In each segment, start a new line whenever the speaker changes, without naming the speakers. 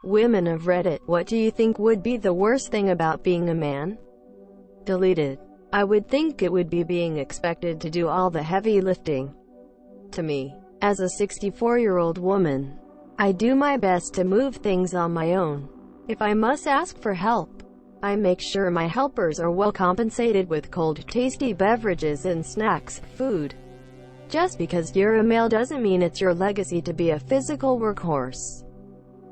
Women of Reddit, what do you think would be the worst thing about being a man? Deleted. I would think it would be being expected to do all the heavy lifting. To me, as a 64-year-old woman, I do my best to move things on my own. If I must ask for help, I make sure my helpers are well compensated with cold, tasty beverages and snacks, food. Just because you're a male doesn't mean it's your legacy to be a physical workhorse.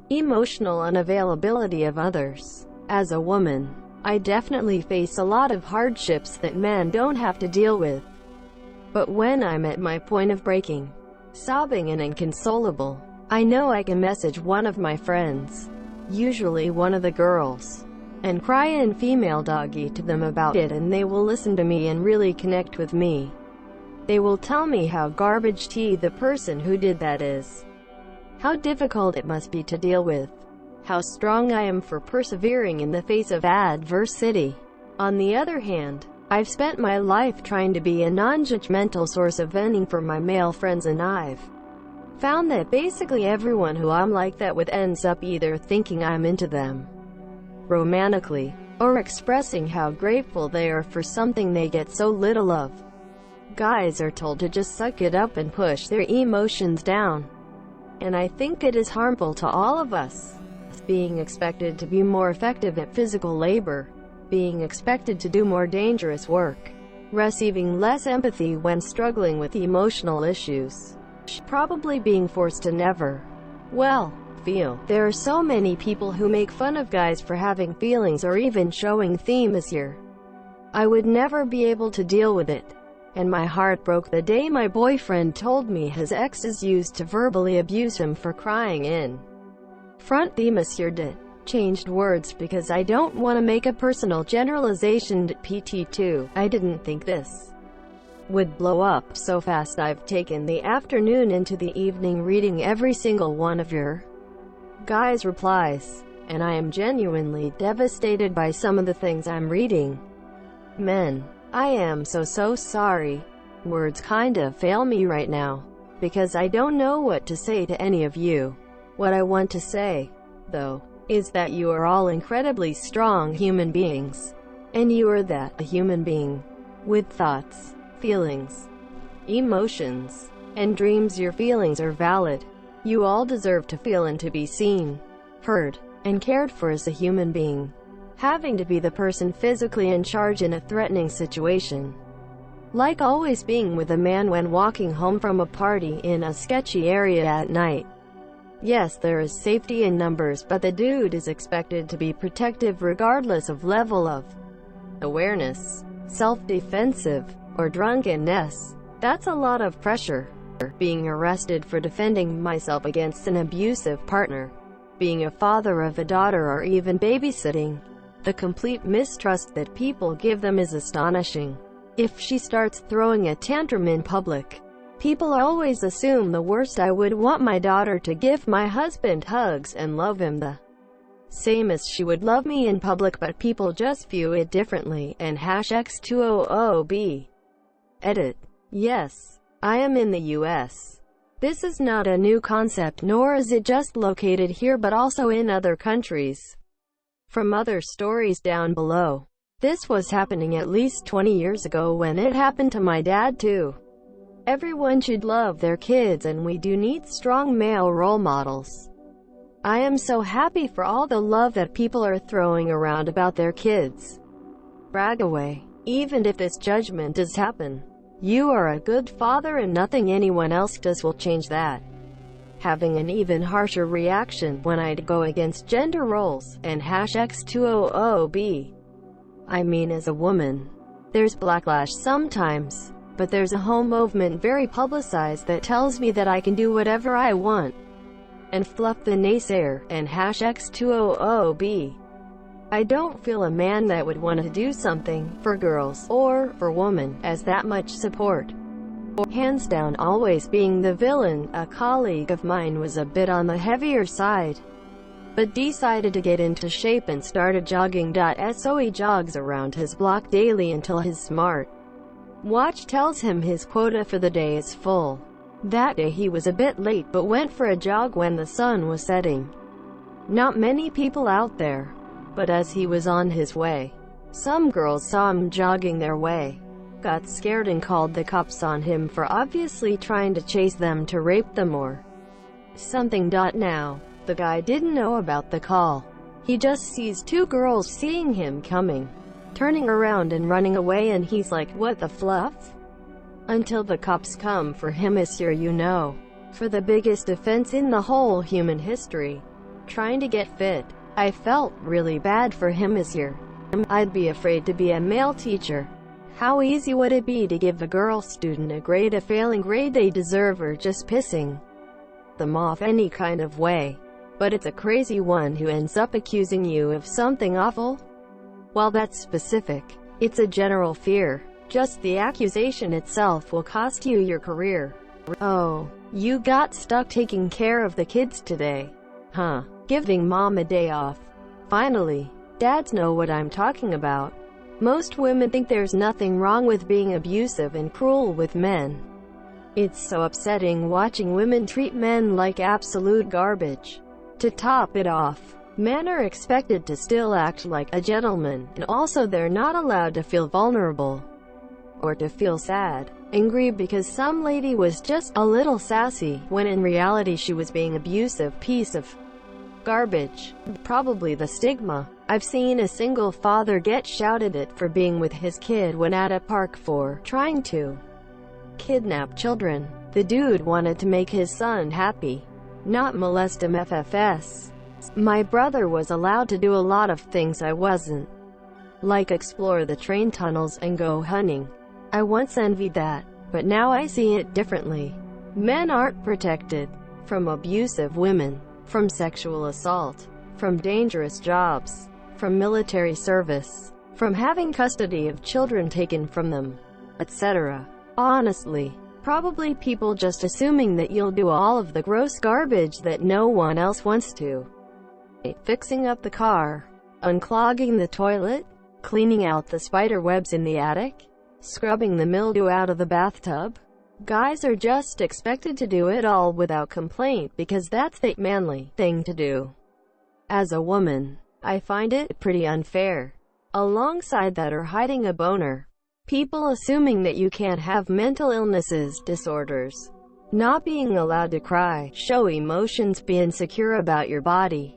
Emotional unavailability of others. As a woman, I definitely face a lot of hardships that men don't have to deal with. But when I'm at my point of breaking, sobbing and inconsolable, I know I can message one of my friends, usually one of the girls, and cry in female doggy to them about it, and they will listen to me and really connect with me. They will tell me how garbage tea the person who did that is, how difficult it must be to deal with, how strong I am for persevering in the face of adversity. On the other hand, I've spent my life trying to be a non-judgmental source of venting for my male friends, and I've found that basically everyone who I'm like that with ends up either thinking I'm into them romantically, or expressing how grateful they are for something they get so little of. Guys are told to just suck it up and push their emotions down. And I think it is harmful to all of us. Being expected to be more effective at physical labor, being expected to do more dangerous work, receiving less empathy when struggling with emotional issues, probably being forced to never, well, feel. There are so many people who make fun of guys for having feelings or even showing themes here. I would never be able to deal with it. And my heart broke the day my boyfriend told me his exes used to verbally abuse him for crying in front the Monsieur did. Changed words because I don't want to make a personal generalization. PT2. I didn't think this would blow up so fast. I've taken the afternoon into the evening reading every single one of your guys' replies, and I am genuinely devastated by some of the things I'm reading. Men, I am so sorry. Words kinda fail me right now, because I don't know what to say to any of you. What I want to say, though, is that you are all incredibly strong human beings. And you are that, a human being, with thoughts, feelings, emotions, and dreams. Your feelings are valid. You all deserve to feel and to be seen, heard, and cared for as a human being. Having to be the person physically in charge in a threatening situation, like always being with a man when walking home from a party in a sketchy area at night. Yes, there is safety in numbers, but the dude is expected to be protective regardless of level of awareness, self-defensive, or drunkenness. That's a lot of pressure. Being arrested for defending myself against an abusive partner, being a father of a daughter, or even babysitting. The complete mistrust that people give them is astonishing. If she starts throwing a tantrum in public, people always assume the worst. I would want my daughter to give my husband hugs and love him the same as she would love me in public, but people just view it differently. And #X200B. Edit. Yes, I am in the US. This is not a new concept, nor is it just located here but also in other countries. From other stories down below, this was happening at least 20 years ago when it happened to my dad too. Everyone should love their kids, and we do need strong male role models. I am so happy for all the love that people are throwing around about their kids. Brag away. Even if this judgment does happen, you are a good father, and nothing anyone else does will change that. Having an even harsher reaction when I'd go against gender roles, and #X200B. I mean, as a woman, there's backlash sometimes, but there's a whole movement very publicized that tells me that I can do whatever I want, and fluff the naysayer, and #X200B. I don't feel a man that would want to do something for girls, or for women, as that much support. Hands down, always being the villain. A colleague of mine was a bit on the heavier side, but decided to get into shape and started jogging. So he jogs around his block daily until his smart watch tells him his quota for the day is full. That day he was a bit late but went for a jog when the sun was setting. Not many people out there. But as he was on his way, some girls saw him jogging their way, got scared and called the cops on him for obviously trying to chase them to rape them or something. Now, the guy didn't know about the call. He just sees two girls seeing him coming, turning around and running away, and he's like, what the fluff? Until the cops come for him, monsieur, you know, for the biggest offense in the whole human history, trying to get fit. I felt really bad for him, monsieur. I'd be afraid to be a male teacher. How easy would it be to give a girl student a grade, a failing grade they deserve, or just pissing them off any kind of way? But it's a crazy one who ends up accusing you of something awful. While that's specific, it's a general fear. Just the accusation itself will cost you your career. Oh, you got stuck taking care of the kids today, huh? Giving mom a day off. Finally, dads know what I'm talking about. Most women think there's nothing wrong with being abusive and cruel with men. It's so upsetting watching women treat men like absolute garbage. To top it off, men are expected to still act like a gentleman, and also they're not allowed to feel vulnerable or to feel sad, angry because some lady was just a little sassy, when in reality she was being abusive piece of garbage. Probably the stigma. I've seen a single father get shouted at for being with his kid when at a park for trying to kidnap children. The dude wanted to make his son happy, not molest him. FFS. My brother was allowed to do a lot of things I wasn't, like explore the train tunnels and go hunting. I once envied that, but now I see it differently. Men aren't protected from abusive women, from sexual assault, from dangerous jobs, from military service, from having custody of children taken from them, etc. Honestly, probably people just assuming that you'll do all of the gross garbage that no one else wants to. Fixing up the car, unclogging the toilet, cleaning out the spider webs in the attic, scrubbing the mildew out of the bathtub. Guys are just expected to do it all without complaint because that's the manly thing to do. As a woman, I find it pretty unfair. Alongside that are hiding a boner. People assuming that you can't have mental illnesses, disorders, not being allowed to cry, show emotions, be insecure about your body.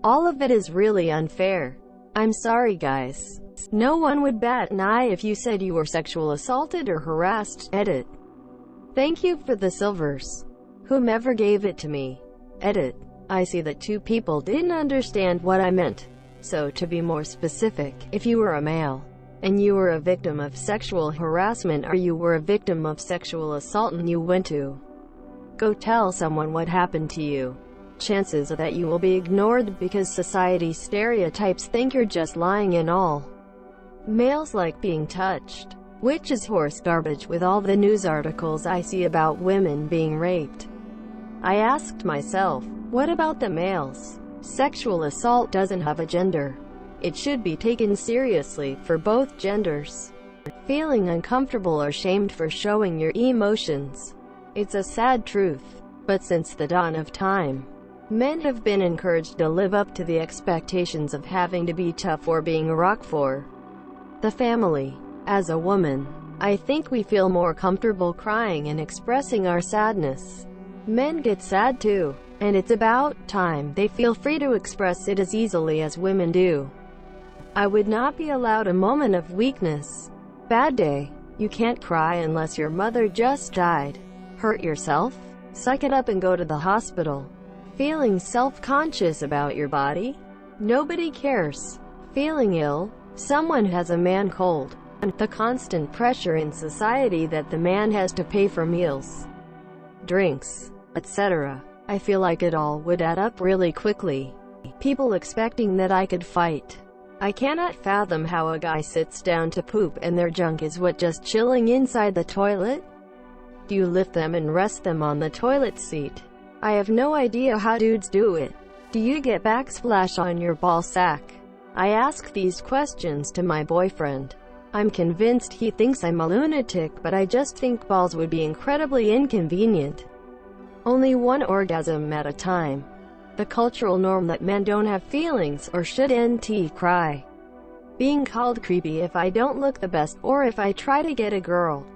All of it is really unfair. I'm sorry guys. No one would bat an eye if you said you were sexual assaulted or harassed. Edit. Thank you for the silvers. Whomever gave it to me. Edit. I see that two people didn't understand what I meant. So to be more specific, if you were a male, and you were a victim of sexual harassment, or you were a victim of sexual assault and you went to go tell someone what happened to you, chances are that you will be ignored because society stereotypes think you're just lying. And all males like being touched, which is horse garbage with all the news articles I see about women being raped. I asked myself, what about the males? Sexual assault doesn't have a gender. It should be taken seriously for both genders. Feeling uncomfortable or shamed for showing your emotions. It's a sad truth, but since the dawn of time, men have been encouraged to live up to the expectations of having to be tough or being a rock for the family. As a woman, I think we feel more comfortable crying and expressing our sadness. Men get sad too, and it's about time they feel free to express it as easily as women do. I would not be allowed a moment of weakness. Bad day. You can't cry unless your mother just died. Hurt yourself? Suck it up and go to the hospital. Feeling self-conscious about your body? Nobody cares. Feeling ill? Someone has a man cold. The constant pressure in society that the man has to pay for meals, drinks, etc. I feel like it all would add up really quickly. People expecting that I could fight. I cannot fathom how a guy sits down to poop and their junk is what, just chilling inside the toilet? Do you lift them and rest them on the toilet seat? I have no idea how dudes do it. Do you get backsplash on your ball sack? I ask these questions to my boyfriend. I'm convinced he thinks I'm a lunatic, but I just think balls would be incredibly inconvenient. Only one orgasm at a time. The cultural norm that men don't have feelings, or shouldn't cry. Being called creepy if I don't look the best, or if I try to get a girl.